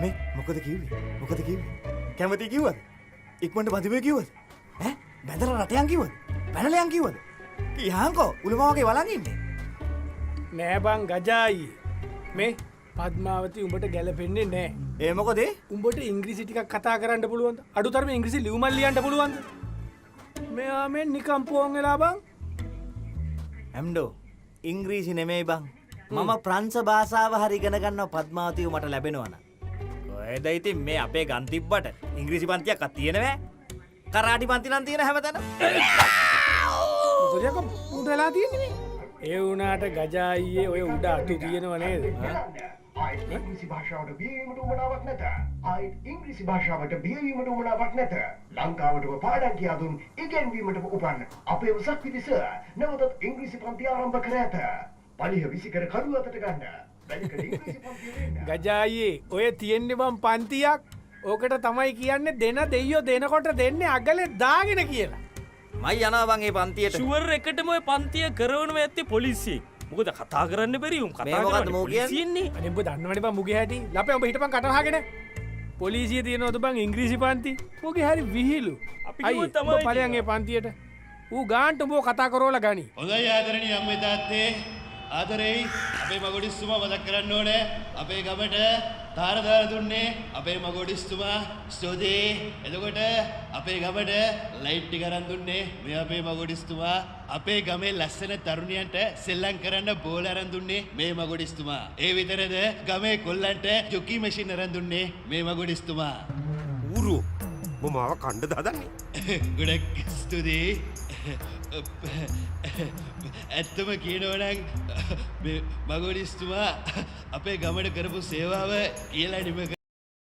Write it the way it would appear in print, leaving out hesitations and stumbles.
මේ මොකද කිව්වේ? මොකද කිව්වේ? කැමති කිව්වද? ඉක්මනට බඳිමේ කිව්වද? ඈ බැඳලා රටයන් කිව්වද? පැනලයන් කිව්වද? කියාංකෝ උලමාවගේ වලන් ඉන්නේ. නෑ බං ගජායි මේ පද්මාවති උඹට ගැලපෙන්නේ නෑ. ඒ මොකද? උඹට ඉංග්‍රීසි ටිකක් කතා කරන්න පුළුවන්ද? අඩුතරම ඉංග්‍රීසි ලියුමක් ලියන්න පුළුවන්ද? මෙයා මේ නිකම් පොන් වෙලා බං. ඇම්ඩෝ ඉංග්‍රීසි නෙමෙයි බං. මම ප්‍රංශ භාෂාව හරි ඉගෙන ගන්නවා පද්මාවතිව මට ලැබෙනවා නම්. කොහෙද ඉතින් මේ අපේ ගන් තිබ්බට ඉංග්‍රීසි පන්තියක් තියෙනවෑ? කරාටි පන්ති නම් තියෙන හැමතැනම. මොකද උඩලා තියෙන්නේ මේ? ඒ වුණාට ගජායියේ ඔය උඩ අතු තියෙනව නේද? ආයෙත් ඉංග්‍රීසි භාෂාවට බියවීමට උවමනාවක් නැත. ආයෙත් ඉංග්‍රීසි භාෂාවට බියවීමට උවමනාවක් නැත. ලංකාවටම පාඩම් කියා දුන් ඉගෙනවීමට උපන් අපේ උසස් පිරිස නැවතත් ඉංග්‍රීසි පන්ති ආරම්භ කර ඇත. පලිහ විසිකර කඩුව අතට ගන්න. වැඩිකඩ ඉංග්‍රීසි පන්තිය වෙන්න. ගජායියේ ඔය තියෙන්නේ බං පන්තියක්. ඕකට තමයි කියන්නේ දෙන දෙයියෝ දෙනකොට දෙන්නේ අගලේ දාගෙන කියලා. මයි යනවා බං ඒ පන්තියට. ෂුවර් එකටම ඔය පන්තිය කරවනව ඇත්තේ පොලිසියෙක්. මොකද කතා කරන්න බැරි උන් කතා මේ මොකද්ද කරන්නේ මෝ කියන්නේ? පොලිසියෙන්නේ. අනේ උඹ දන්නවනේ බං මුගේ හැටි. ලපේ උඹ හිටපන් කට වහගෙන. පොලිසිය තියෙනවද බං ඉංග්‍රීසි පන්ති? මුගේ හරි විහිළු. අපි අයියේ කිව්වොත් තමයි උඹ ඵලයන් ඒ පන්තියට. ඌ ගාන්ට උඹව කතා කරවලා ගනි. හොඳයි ආදරණීය අම්මේ තාත්තේ ආදරෙයි අපේ මගොඩිස්තුමා මතක් කරන්න ඕනේ අපේ ගමට තාරදාර දුන්නේ අපේ මගොඩිස්තුමා ස්තුතියි එතකොට අපේ ගමට ලයිට් ටික අරන් දුන්නේ මේ අපේ මගොඩිස්තුමා අපේ ගමේ ලස්සන තරුණියන්ට සෙල්ලම් කරන්න බෝල අරන් දුන්නේ මේ මගොඩිස්තුමා ඒ විතරද ගමේ කොල්ලන්ට ජොකි මැෂින් අරන් දුන්නේ මේ මගොඩිස්තුමා ඌරු මමාව කණ්ඩ දාදන්නේ ගොඩක් ස්තුතියි ඇත්තම කියනවනම් මගොඩිස්තුමා අපේ ගමට කරපු සේවාව කියලා නිම